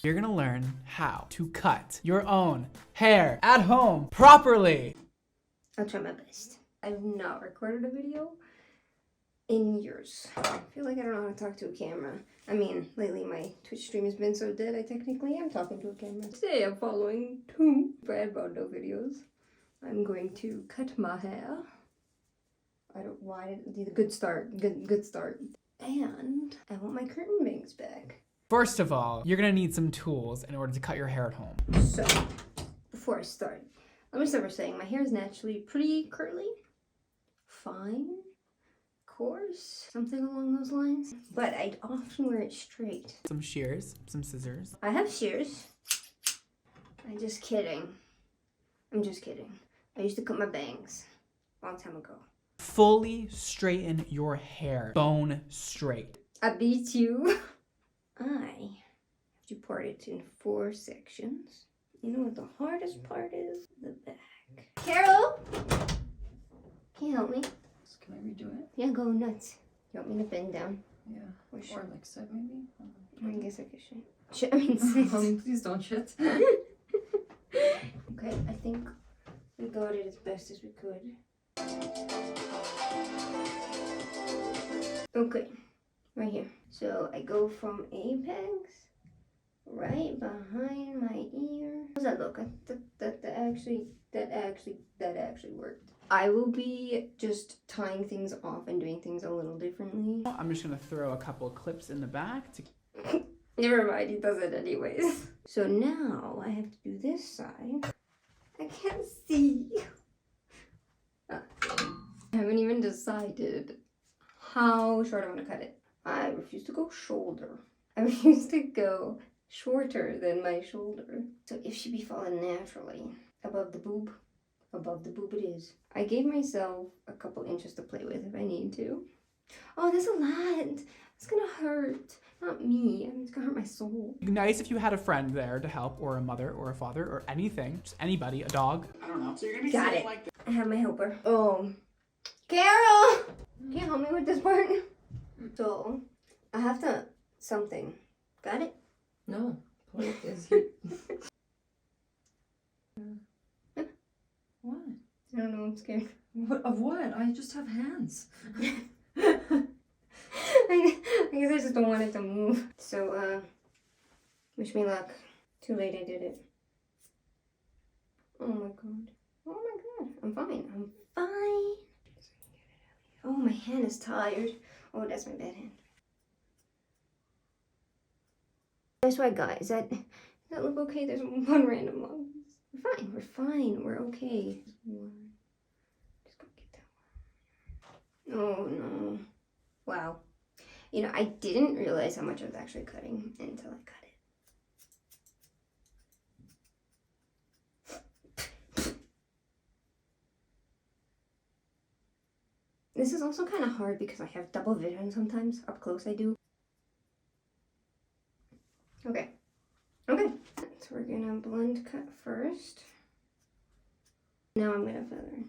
You're gonna learn how to cut your own hair at home properly. I'll try my best. I've not recorded a video in years. I feel like I don't know how to talk to a camera. I mean, lately my Twitch stream has been so dead, I technically am talking to a camera. Today I'm following 2 bradmondo videos. I'm going to cut my hair. Why did a good start, good start. And I want my curtain bangs back. First of all, you're gonna need some tools in order to cut your hair at home. So, before I start, let me start by saying my hair is naturally pretty curly, fine, coarse, something along those lines. But I often wear it straight. Some shears, some scissors. I have shears. I'm just kidding. I'm just kidding. I used to cut my bangs a long time ago. Fully straighten your hair, bone straight. I beat you. I have to part it in 4 sections. You know what the hardest part is? The back. Carol! Can you help me? Can I redo it? Yeah, go nuts. You want me to bend down? Yeah. Or Or like sit maybe? I guess I could shit. Shit, I mean sit. Please don't shit. Okay, I think we got it as best as we could. Okay, right here. So I go from apex right behind my ear. How's that look? That actually worked. I will be just tying things off and doing things a little differently. I'm just gonna throw a couple clips in the back to... Never mind, he does it anyways. So now I have to do this side. I can't see. I haven't even decided how short I want to cut it. I refuse to go shoulder. I refuse to go shorter than my shoulder. So if she be falling naturally above the boob it is. I gave myself a couple inches to play with if I need to. Oh, that's a lot. It's gonna hurt. Not me. I mean, it's gonna hurt my soul. Nice if you had a friend there to help, or a mother, or a father, or anything. Just anybody, a dog. I don't know. So you're gonna be got it. Like I have my helper. Oh, Carol! Can you help me with this part? So, I have to something. Got it? No. Point is here. What? I don't know. I'm scared. What of what? I just have hands. I guess I just don't want it to move. So, wish me luck. Too late I did it. Oh my god. Oh my god. I'm fine. I'm fine. Oh, my hand is tired. Oh, that's my bad hand. That's why, guys. Does that look okay? There's one random one. We're fine. We're fine. We're okay. Just go get that one. Oh no. Wow. You know, I didn't realize how much I was actually cutting until I cut it. This is also kind of hard because I have double vision sometimes. Up close I do. Okay. Okay. So we're gonna blend cut first. Now I'm gonna feather.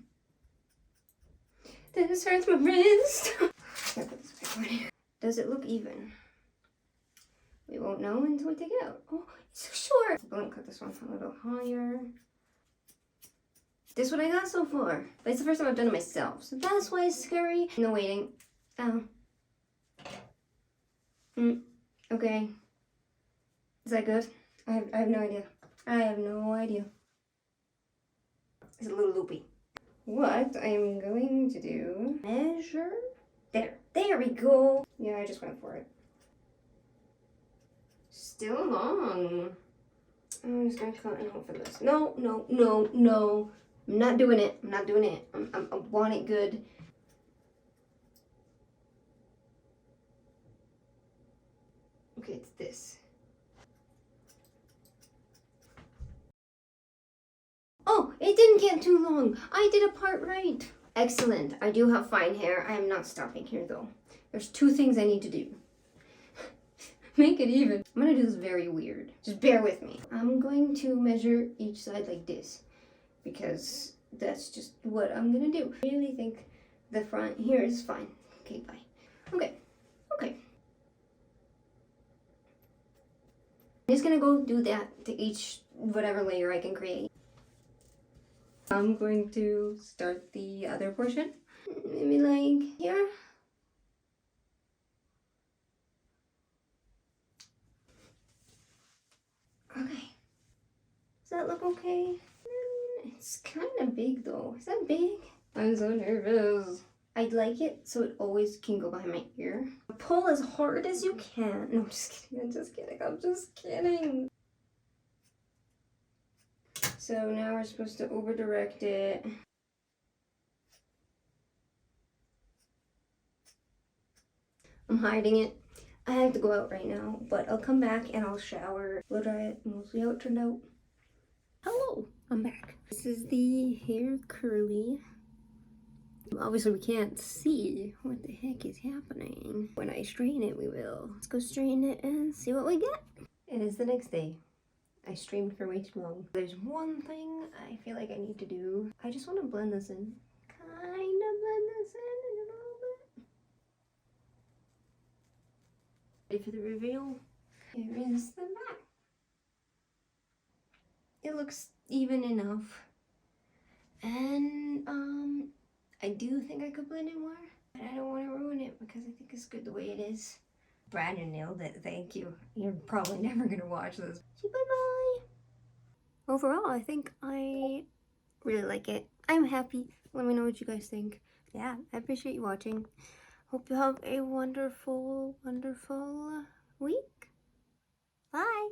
This hurts my wrist. I'm gonna put this back on here. Does it look even? We won't know until we take it out. Oh, it's so short. Blend cut this one a little higher. This is what I got so far. But it's the first time I've done it myself. So that's why it's scary. No waiting. Oh. Okay. Is that good? I have no idea. I have no idea. It's a little loopy. What I'm going to do, measure. There we go. Yeah, I just went for it. Still long. I'm just gonna cut and hope for this. No. I'm not doing it. I want it good. Okay, it's this. Oh, it didn't get too long. I did a part right. Excellent. I do have fine hair. I am not stopping here though. There's 2 things I need to do. Make it even. I'm gonna do this very weird. Just bear with me. I'm going to measure each side like this because that's just what I'm gonna do. I really think the front here is fine. Okay, bye. Okay. I'm just gonna go do that to each whatever layer I can create. I'm going to start the other portion. Maybe like here. Okay. Does that look okay? It's kind of big though. Is that big? I'm so nervous. I'd like it so it always can go behind my ear. Pull as hard as you can. No, I'm just kidding. I'm just kidding. I'm just kidding. So now we're supposed to over direct it. I'm hiding it. I have to go out right now, but I'll come back and I'll shower, blow dry it, and we'll see how it turned out. Hello, I'm back. This is the hair curly. Obviously we can't see what the heck is happening. When I straighten it, we will. Let's go straighten it and see what we get. It is the next day. I streamed for way too long. There's one thing I feel like I need to do. I just want to blend this in. Kind of blend this in a little bit. Ready for the reveal? Here is the back. It looks even enough. And I do think I could blend it more, but I don't want to ruin it because I think it's good the way it is. Brandon nailed it, thank you. You're probably never gonna watch this. So bye-bye. Overall, I think I really like it. I'm happy. Let me know what you guys think. Yeah, I appreciate you watching. Hope you have a wonderful, wonderful week. Bye.